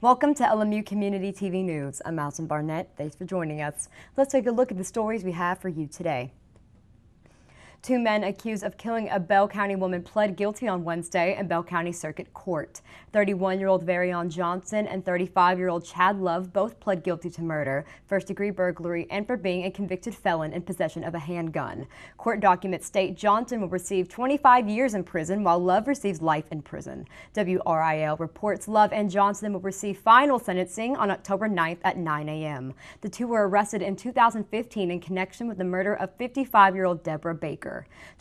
Welcome to LMU Community TV News. I'm Alison Barnett. Thanks for joining us. Let's take a look at the stories we have for you today. Two men accused of killing a Bell County woman pled guilty on Wednesday in Bell County Circuit Court. 31-year-old Varion Johnson and 35-year-old Chad Love both pled guilty to murder, first-degree burglary, and for being a convicted felon in possession of a handgun. Court documents state Johnson will receive 25 years in prison while Love receives life in prison. WRIL reports Love and Johnson will receive final sentencing on October 9th at 9 a.m. The two were arrested in 2015 in connection with the murder of 55-year-old Deborah Baker.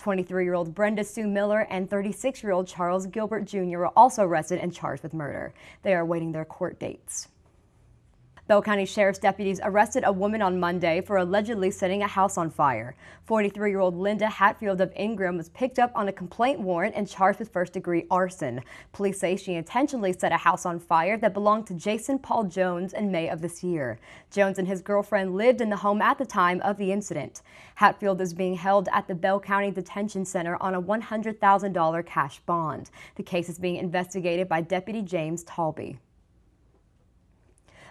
23-year-old Brenda Sue Miller and 36-year-old Charles Gilbert Jr. were also arrested and charged with murder. They are awaiting their court dates. Bell County Sheriff's deputies arrested a woman on Monday for allegedly setting a house on fire. 43-year-old Linda Hatfield of Ingram was picked up on a complaint warrant and charged with first-degree arson. Police say she intentionally set a house on fire that belonged to Jason Paul Jones in May of this year. Jones and his girlfriend lived in the home at the time of the incident. Hatfield is being held at the Bell County Detention Center on a $100,000 cash bond. The case is being investigated by Deputy James Talby.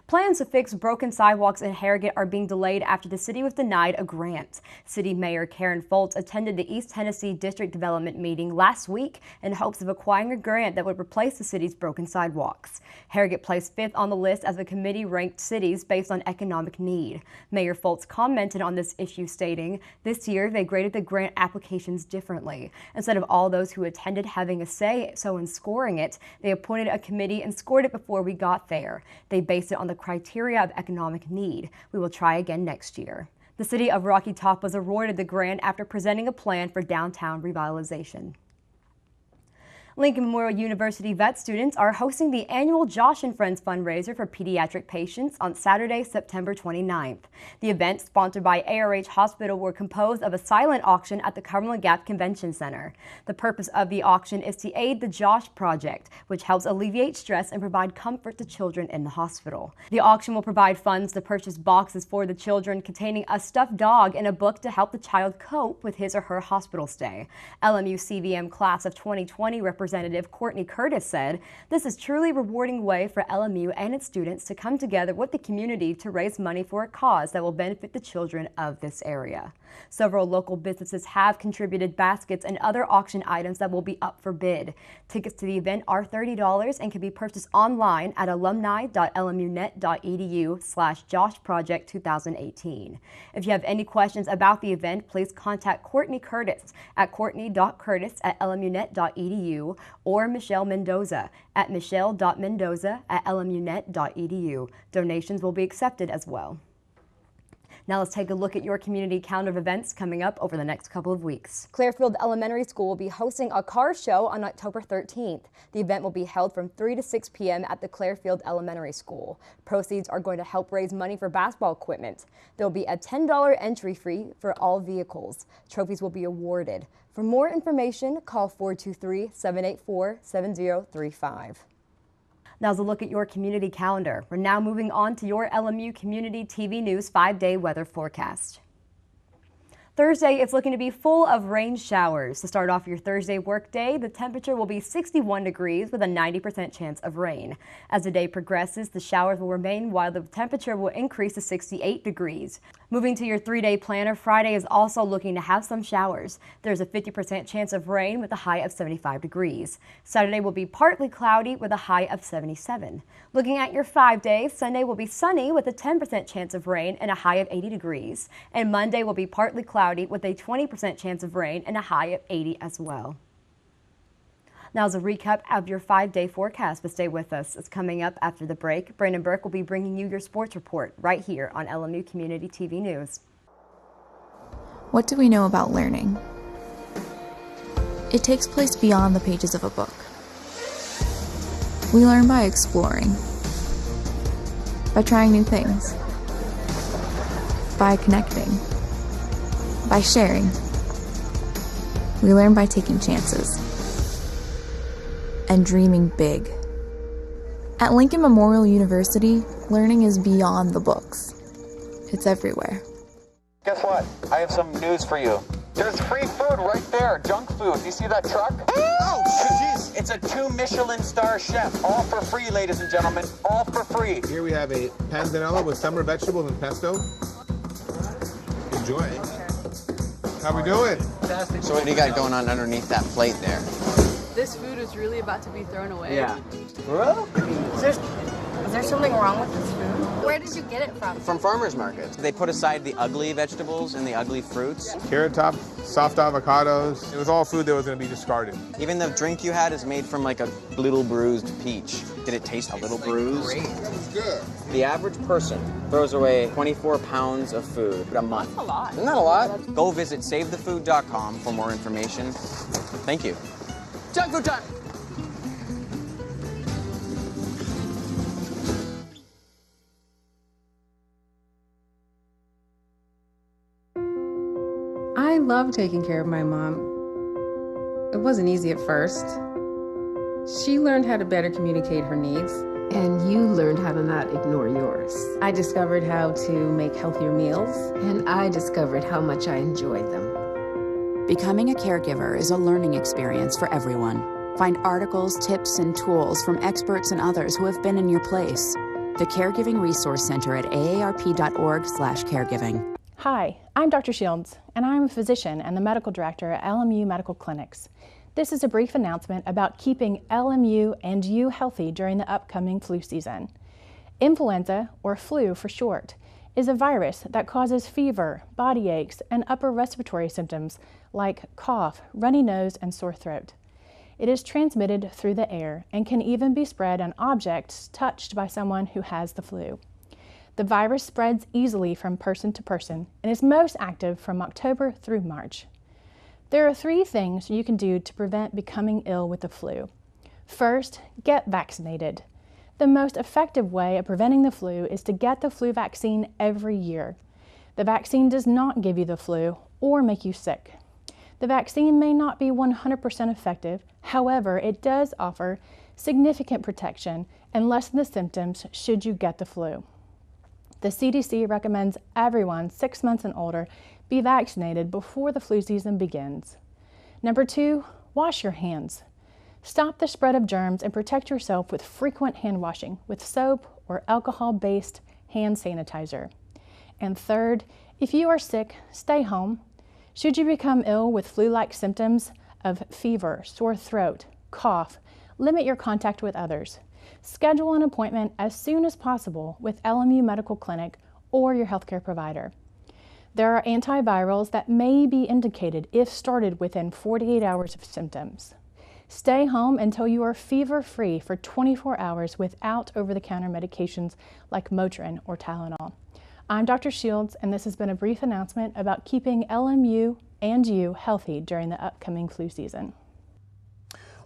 Plans to fix broken sidewalks in Harrogate are being delayed after the city was denied a grant. City Mayor Karen Foltz attended the East Tennessee District Development meeting last week in hopes of acquiring a grant that would replace the city's broken sidewalks. Harrogate placed 5th on the list as the committee ranked cities based on economic need. Mayor Foltz commented on this issue, stating, "This year they graded the grant applications differently. Instead of all those who attended having a say so in scoring it, they appointed a committee and scored it before we got there. They based it on the criteria of economic need. We will try again next year." The city of Rocky Top was awarded the grant after presenting a plan for downtown revitalization. Lincoln Memorial University vet students are hosting the annual Josh and Friends fundraiser for pediatric patients on Saturday, September 29th. The event, sponsored by ARH Hospital, were composed of a silent auction at the Cumberland Gap Convention Center. The purpose of the auction is to aid the Josh Project, which helps alleviate stress and provide comfort to children in the hospital. The auction will provide funds to purchase boxes for the children containing a stuffed dog and a book to help the child cope with his or her hospital stay. LMU CVM class of 2020 Representative Courtney Curtis said, "This is truly a rewarding way for LMU and its students to come together with the community to raise money for a cause that will benefit the children of this area." Several local businesses have contributed baskets and other auction items that will be up for bid. Tickets to the event are $30 and can be purchased online at alumni.lmunet.edu/joshproject2018. If you have any questions about the event, please contact Courtney Curtis at courtney.curtis@lmunet.edu or Michelle Mendoza at michelle.mendoza@lmunet.edu. Donations will be accepted as well. Now let's take a look at your community calendar of events coming up over the next couple of weeks. Clearfield Elementary School will be hosting a car show on October 13th. The event will be held from 3 to 6 p.m. at the Clearfield Elementary School. Proceeds are going to help raise money for basketball equipment. There will be a $10 entry fee for all vehicles. Trophies will be awarded. For more information, call 423-784-7035. Now's a look at your community calendar. We're now moving on to your LMU Community TV News 5-day weather forecast. Thursday, it's looking to be full of rain showers. To start off your Thursday workday, the temperature will be 61 degrees with a 90% chance of rain. As the day progresses, the showers will remain while the temperature will increase to 68 degrees. Moving to your 3-day planner, Friday is also looking to have some showers. There's a 50% chance of rain with a high of 75 degrees. Saturday will be partly cloudy with a high of 77. Looking at your 5 days, Sunday will be sunny with a 10% chance of rain and a high of 80 degrees. And Monday will be partly cloudy with a 20% chance of rain and a high of 80 as well. Now as a recap of your 5-day forecast, but stay with us. It's coming up after the break. Brandon Burke will be bringing you your sports report right here on LMU Community TV News. What do we know about learning? It takes place beyond the pages of a book. We learn by exploring, by trying new things, by connecting, by sharing. We learn by taking chances and dreaming big. At Lincoln Memorial University, learning is beyond the books. It's everywhere. Guess what? I have some news for you. There's free food right there, junk food. You see that truck? Oh, jeez. It's a 2 Michelin star chef. All for free, ladies and gentlemen. All for free. Here we have a panzanella with summer vegetables and pesto. Enjoy. How we doing? Fantastic. So what do you got going on underneath that plate there? This food is really about to be thrown away. Yeah. Bro? Is there something wrong with this food? Where did you get it from? From farmers markets. They put aside the ugly vegetables and the ugly fruits. Carrot top, soft avocados. It was all food that was going to be discarded. Even the drink you had is made from like a little bruised peach. Did it taste a little bruised? Great. It's good. The average person throws away 24 pounds of food a month. That's a lot. Isn't that a lot? Go visit savethefood.com for more information. Thank you. Junk food time! I love taking care of my mom. It wasn't easy at first. She learned how to better communicate her needs. And you learned how to not ignore yours. I discovered how to make healthier meals. And I discovered how much I enjoyed them. Becoming a caregiver is a learning experience for everyone. Find articles, tips, and tools from experts and others who have been in your place. The Caregiving Resource Center at aarp.org/caregiving. Hi, I'm Dr. Shields, and I'm a physician and the medical director at LMU Medical Clinics. This is a brief announcement about keeping LMU and you healthy during the upcoming flu season. Influenza, or flu for short, is a virus that causes fever, body aches, and upper respiratory symptoms like cough, runny nose, and sore throat. It is transmitted through the air and can even be spread on objects touched by someone who has the flu. The virus spreads easily from person to person and is most active from October through March. There are 3 things you can do to prevent becoming ill with the flu. First, get vaccinated. The most effective way of preventing the flu is to get the flu vaccine every year. The vaccine does not give you the flu or make you sick. The vaccine may not be 100% effective, however, it does offer significant protection and lessen the symptoms should you get the flu. The CDC recommends everyone 6 months and older be vaccinated before the flu season begins. Number 2, wash your hands. Stop the spread of germs and protect yourself with frequent hand washing with soap or alcohol-based hand sanitizer. And third, if you are sick, stay home. Should you become ill with flu-like symptoms of fever, sore throat, cough, limit your contact with others. Schedule an appointment as soon as possible with LMU Medical Clinic or your healthcare provider. There are antivirals that may be indicated if started within 48 hours of symptoms. Stay home until you are fever-free for 24 hours without over-the-counter medications like Motrin or Tylenol. I'm Dr. Shields, and this has been a brief announcement about keeping LMU and you healthy during the upcoming flu season.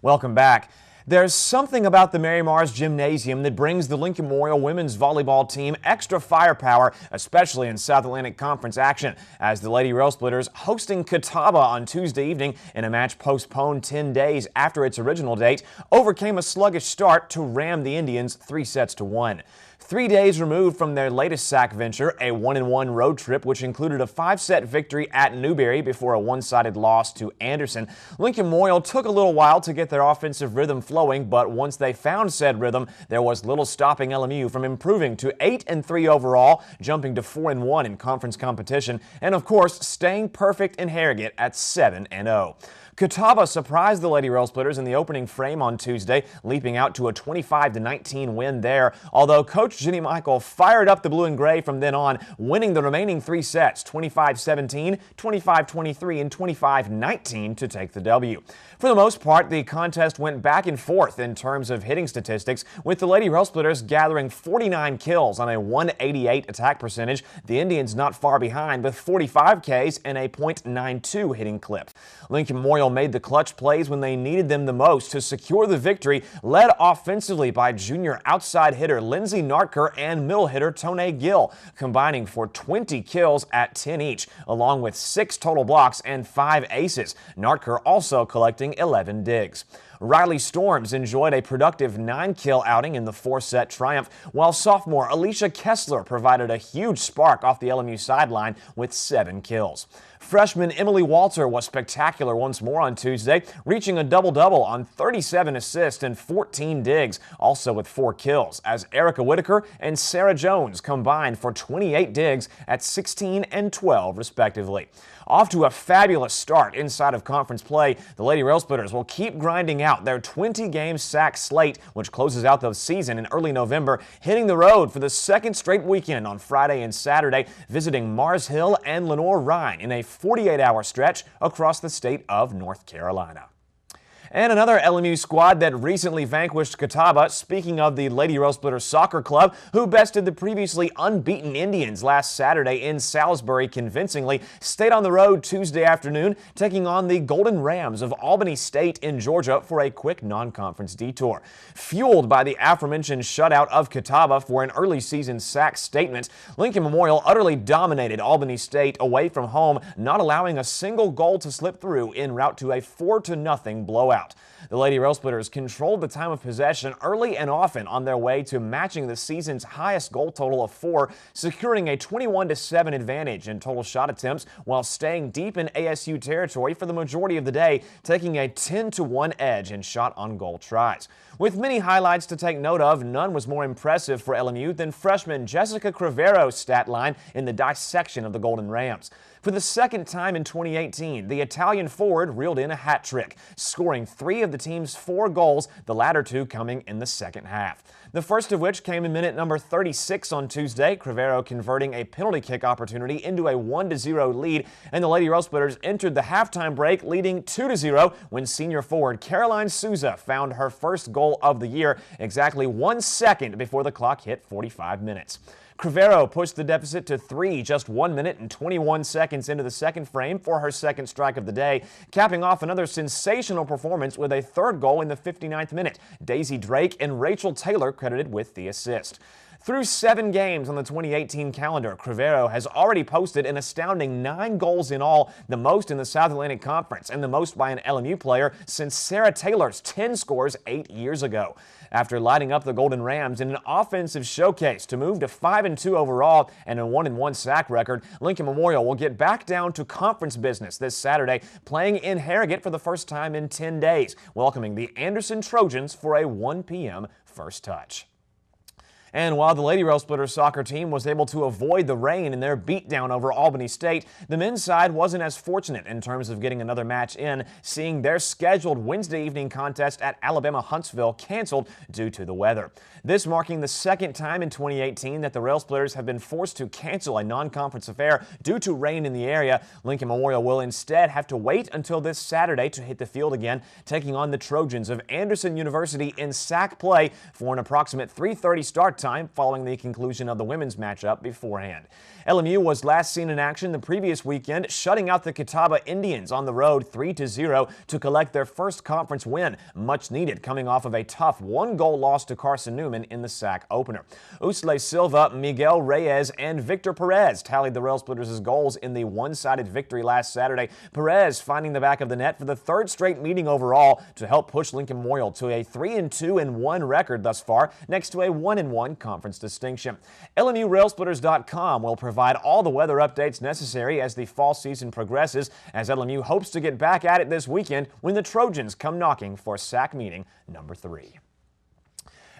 Welcome back. There's something about the Mary Mars Gymnasium that brings the Lincoln Memorial women's volleyball team extra firepower, especially in South Atlantic Conference action, as the Lady Rail Splitters hosting Catawba on Tuesday evening in a match postponed 10 days after its original date, overcame a sluggish start to ram the Indians 3-1. 3 days removed from their latest SAC venture, a 1-1 road trip which included a 5-set victory at Newberry before a one-sided loss to Anderson, Lincoln Memorial took a little while to get their offensive rhythm flowing, but once they found said rhythm, there was little stopping LMU from improving to 8-3 overall, jumping to 4-1 in conference competition, and of course staying perfect in Harrogate at 7-0. Catawba surprised the Lady Rail Splitters in the opening frame on Tuesday, leaping out to a 25-19 win there, although Coach Jenny Michael fired up the blue and gray from then on, winning the remaining 3 sets, 25-17, 25-23, and 25-19 to take the W. For the most part, the contest went back and forth in terms of hitting statistics, with the Lady Rail Splitters gathering 49 kills on a 188 attack percentage, the Indians not far behind with 45 Ks and a .92 hitting clip. Lincoln Memorial made the clutch plays when they needed them the most to secure the victory, led offensively by junior outside hitter Lindsey Nartker and middle hitter Tone Gill, combining for 20 kills at 10 each, along with 6 total blocks and 5 aces. Nartker also collecting 11 digs. Riley Storms enjoyed a productive 9-kill outing in the 4-set triumph, while sophomore Alicia Kessler provided a huge spark off the LMU sideline with 7 kills. Freshman Emily Walter was spectacular once more on Tuesday, reaching a double-double on 37 assists and 14 digs, also with 4 kills, as Erica Whitaker and Sarah Jones combined for 28 digs at 16 and 12, respectively. Off to a fabulous start inside of conference play, the Lady Railsplitters will keep grinding out their 20-game sack slate, which closes out the season in early November, hitting the road for the second straight weekend on Friday and Saturday, visiting Mars Hill and Lenoir-Rhyne in a 48-hour stretch across the state of North Carolina. And another LMU squad that recently vanquished Catawba, speaking of the Lady Railsplitters Soccer Club, who bested the previously unbeaten Indians last Saturday in Salisbury convincingly, stayed on the road Tuesday afternoon, taking on the Golden Rams of Albany State in Georgia for a quick non-conference detour. Fueled by the aforementioned shutout of Catawba for an early season sack statement, Lincoln Memorial utterly dominated Albany State away from home, not allowing a single goal to slip through en route to a 4-0 blowout. The Lady Railsplitters controlled the time of possession early and often on their way to matching the season's highest goal total of 4, securing a 21-7 advantage in total shot attempts while staying deep in ASU territory for the majority of the day, taking a 10-1 edge in shot on goal tries. With many highlights to take note of, none was more impressive for LMU than freshman Jessica Crivero's stat line in the dissection of the Golden Rams. For the second time in 2018, the Italian forward reeled in a hat trick, scoring 3 of the team's 4 goals, the latter 2 coming in the second half. The first of which came in minute number 36 on Tuesday, Crivero converting a penalty kick opportunity into a 1-0 lead, and the Lady Railsplitters entered the halftime break leading 2-0 when senior forward Caroline Souza found her first goal of the year exactly 1 second before the clock hit 45 minutes. Crivero pushed the deficit to 3 just 1 minute and 21 seconds into the second frame for her second strike of the day, capping off another sensational performance with a third goal in the 59th minute. Daisy Drake and Rachel Taylor credited with the assist. Through 7 games on the 2018 calendar, Crivero has already posted an astounding 9 goals in all, the most in the South Atlantic Conference and the most by an LMU player since Sarah Taylor's 10 scores 8 years ago. After lighting up the Golden Rams in an offensive showcase to move to 5-2 overall and a 1-1 sack record, Lincoln Memorial will get back down to conference business this Saturday, playing in Harrogate for the first time in 10 days, welcoming the Anderson Trojans for a 1 p.m. first touch. And while the Lady Railsplitters soccer team was able to avoid the rain in their beatdown over Albany State, the men's side wasn't as fortunate in terms of getting another match in, seeing their scheduled Wednesday evening contest at Alabama-Huntsville canceled due to the weather. This marking the second time in 2018 that the Railsplitters have been forced to cancel a non-conference affair due to rain in the area. Lincoln Memorial will instead have to wait until this Saturday to hit the field again, taking on the Trojans of Anderson University in sack play for an approximate 3:30 start time following the conclusion of the women's matchup beforehand. LMU was last seen in action the previous weekend, shutting out the Catawba Indians on the road 3-0 to collect their first conference win, much needed coming off of a tough 1-goal loss to Carson Newman in the SAC opener. Usle Silva, Miguel Reyes, and Victor Perez tallied the Railsplitters' goals in the one-sided victory last Saturday, Perez finding the back of the net for the 3rd straight meeting overall to help push Lincoln Memorial to a 3-2-1 record thus far, next to a 1-1 conference distinction. LMURailsplitters.com will provide all the weather updates necessary as the fall season progresses, as LMU hopes to get back at it this weekend when the Trojans come knocking for SAC meeting number 3.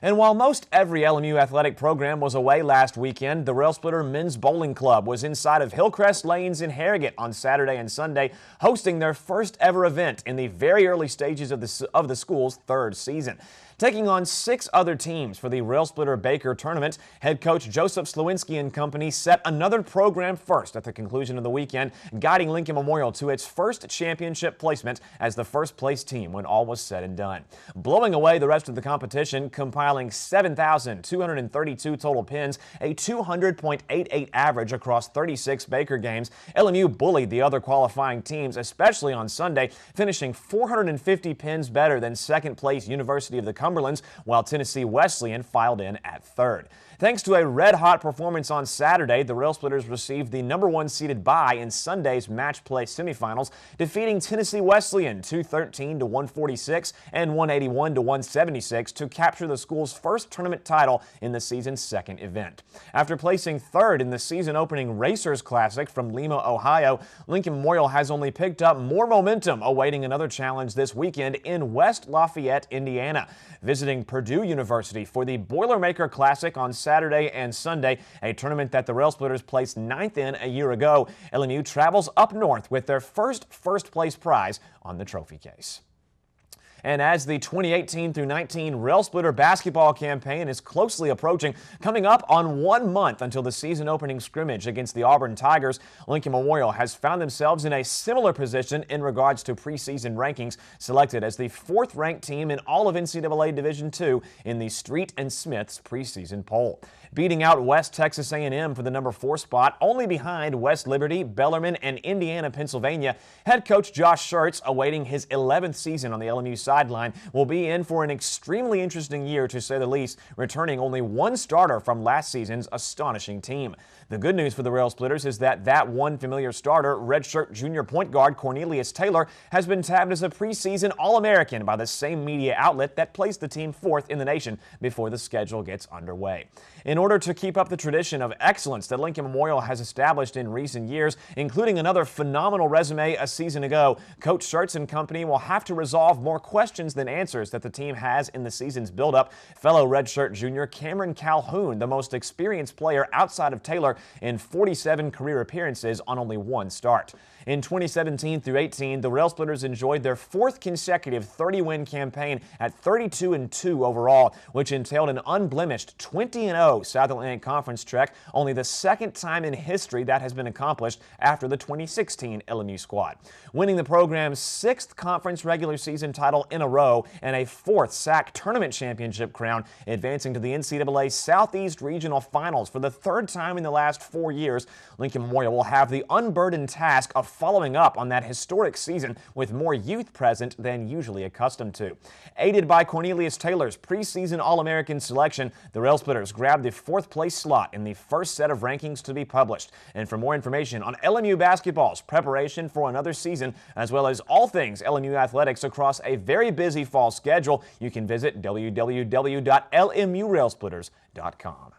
And while most every LMU athletic program was away last weekend, the Railsplitter Men's Bowling Club was inside of Hillcrest Lanes in Harrogate on Saturday and Sunday, hosting their first ever event in the very early stages of the school's 3rd season. Taking on 6 other teams for the Railsplitter Baker Tournament, head coach Joseph Slewinski and company set another program first at the conclusion of the weekend, guiding Lincoln Memorial to its first championship placement as the first place team when all was said and done. Blowing away the rest of the competition, compiling compiling 7,232 total pins, a 200.88 average across 36 Baker games. LMU bullied the other qualifying teams, especially on Sunday, finishing 450 pins better than second-place University of the Cumberlands, while Tennessee Wesleyan filed in at third. Thanks to a red-hot performance on Saturday, the Rail Splitters received the #1 seeded bye in Sunday's match play semifinals, defeating Tennessee Wesleyan 213-146 and 181-176 to capture the school's first tournament title in the season's second event. After placing third in the season-opening Racers Classic from Lima, Ohio, Lincoln Memorial has only picked up more momentum, awaiting another challenge this weekend in West Lafayette, Indiana, visiting Purdue University for the Boilermaker Classic on Saturday and Sunday, a tournament that the Rail Splitters placed 9th in a year ago. LMU travels up north with their first-place prize on the trophy case. And as the 2018-19 Rail Splitter basketball campaign is closely approaching, coming up on 1 month until the season opening scrimmage against the Auburn Tigers, Lincoln Memorial has found themselves in a similar position in regards to preseason rankings, selected as the 4th-ranked team in all of NCAA Division II in the Street and Smith's preseason poll, beating out West Texas A&M for the #4 spot, only behind West Liberty, Bellarmine, and Indiana, Pennsylvania. Head coach Josh Schertz, awaiting his 11th season on the LMU sideline, will be in for an extremely interesting year, to say the least, returning only 1 starter from last season's astonishing team. The good news for the Rail Splitters is that one familiar starter, redshirt junior point guard Cornelius Taylor, has been tabbed as a preseason All-American by the same media outlet that placed the team 4th in the nation before the schedule gets underway. In order to keep up the tradition of excellence that Lincoln Memorial has established in recent years, including another phenomenal resume a season ago, Coach Schertz and company will have to resolve more questions than answers that the team has in the season's buildup. Fellow redshirt junior Cameron Calhoun, the most experienced player outside of Taylor, in 47 career appearances on only 1 start. In 2017-18, the Rail Splitters enjoyed their 4th consecutive 30-win campaign at 32-2 overall, which entailed an unblemished 20-0 South Atlantic Conference trek, only the 2nd time in history that has been accomplished after the 2016 LMU squad, winning the program's 6th conference regular season title in a row and a 4th SAC tournament championship crown, advancing to the NCAA Southeast Regional Finals for the 3rd time in the last 4 years. Lincoln Memorial will have the unburdened task of following up on that historic season with more youth present than usually accustomed to. Aided by Cornelius Taylor's preseason All-American selection, the Rail Splitters grabbed the 4th-place slot in the first set of rankings to be published. And for more information on LMU basketball's preparation for another season, as well as all things LMU athletics across a very busy fall schedule, you can visit www.lmurailsplitters.com.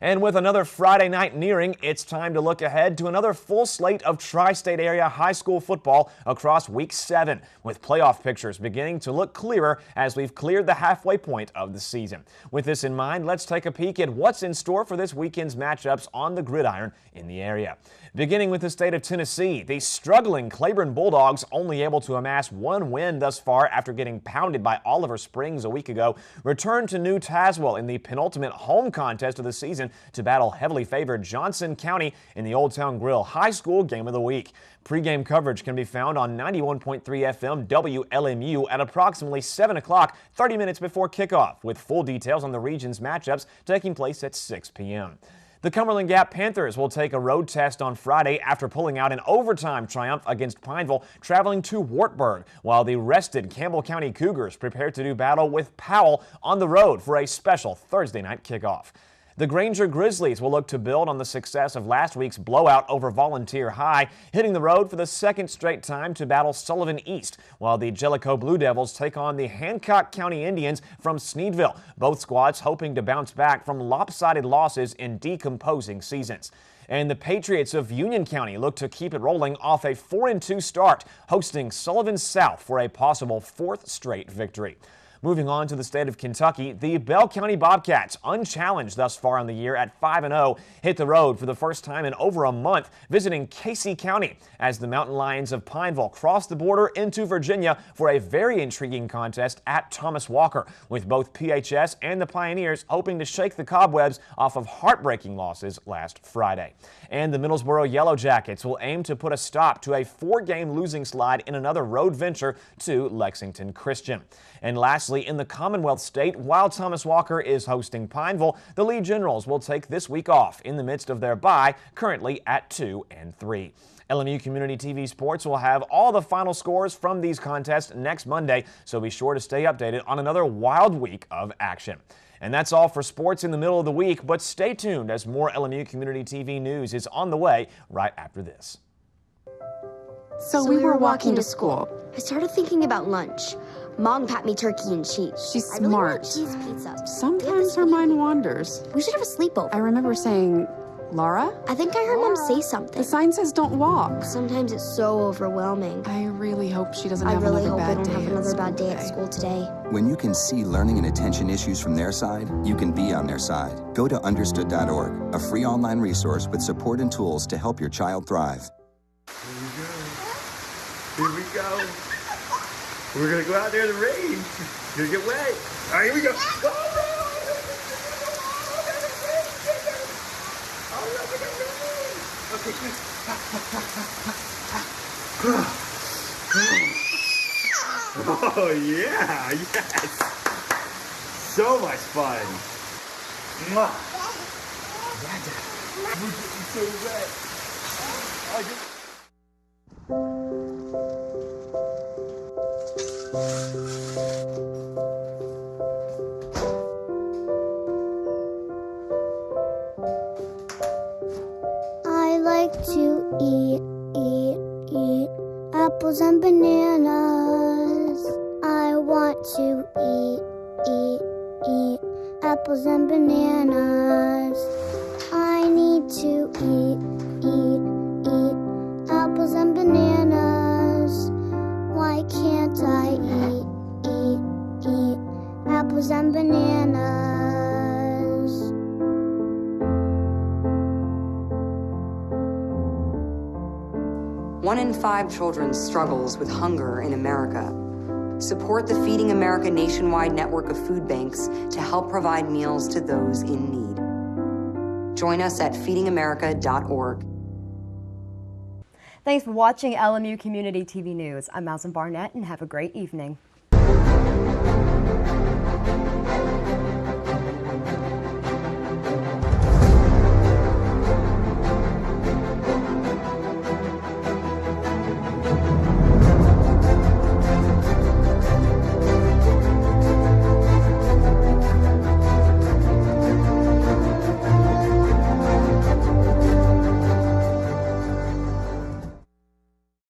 And with another Friday night nearing, it's time to look ahead to another full slate of tri-state area high school football across Week 7, with playoff pictures beginning to look clearer as we've cleared the halfway point of the season. With this in mind, let's take a peek at what's in store for this weekend's matchups on the gridiron in the area. Beginning with the state of Tennessee, the struggling Claiborne Bulldogs, only able to amass 1 win thus far after getting pounded by Oliver Springs a week ago, returned to New Tazewell in the penultimate home contest of the season to battle heavily favored Johnson County in the Old Town Grill High School Game of the Week. Pre-game coverage can be found on 91.3 FM WLMU at approximately 7 o'clock, 30 minutes before kickoff, with full details on the region's matchups taking place at 6 p.m. The Cumberland Gap Panthers will take a road test on Friday after pulling out an overtime triumph against Pineville, traveling to Wartburg, while the rested Campbell County Cougars prepare to do battle with Powell on the road for a special Thursday night kickoff. The Granger Grizzlies will look to build on the success of last week's blowout over Volunteer High, hitting the road for the 2nd straight time to battle Sullivan East, while the Jellicoe Blue Devils take on the Hancock County Indians from Sneedville, both squads hoping to bounce back from lopsided losses in decomposing seasons. And the Patriots of Union County look to keep it rolling off a 4-2 start, hosting Sullivan South for a possible 4th straight victory. Moving on to the state of Kentucky, the Bell County Bobcats, unchallenged thus far on the year at 5-0, hit the road for the first time in over a month, visiting Casey County as the Mountain Lions of Pineville cross the border into Virginia for a very intriguing contest at Thomas Walker, with both PHS and the Pioneers hoping to shake the cobwebs off of heartbreaking losses last Friday. And the Middlesboro Yellow Jackets will aim to put a stop to a 4-game losing slide in another road venture to Lexington Christian. And lastly, previously in the Commonwealth state. While Thomas Walker is hosting Pineville, the Lee Generals will take this week off in the midst of their bye, currently at 2 and 3. LMU Community TV Sports will have all the final scores from these contests next Monday, so be sure to stay updated on another wild week of action. And that's all for sports in the middle of the week, but stay tuned as more LMU Community TV news is on the way right after this. So we were walking to school. I started thinking about lunch. Mom packed me turkey and cheese. She's I really smart. want cheese pizza. Sometimes her mind wanders. We should have a sleepover. I remember saying, Laura? I think I heard Mom say something. The sign says don't walk. Sometimes it's so overwhelming. I really hope she doesn't have I another really hope I bad don't day have another bad day today. at school today. When you can see learning and attention issues from their side, you can be on their side. Go to understood.org, a free online resource with support and tools to help your child thrive. Here we go. We're gonna go out there in the rain. You're gonna get wet. All right, here we go. Oh yeah, yes. So much fun. Mwah. We're getting so wet. I like to eat apples and bananas. I want to eat apples and bananas. I need to eat apples and bananas. Why can't I eat apples and bananas? One in 5 children struggles with hunger in America. Support the Feeding America nationwide network of food banks to help provide meals to those in need. Join us at feedingamerica.org. Thanks for watching LMU Community TV News. I'm Alison Barnett, and have a great evening.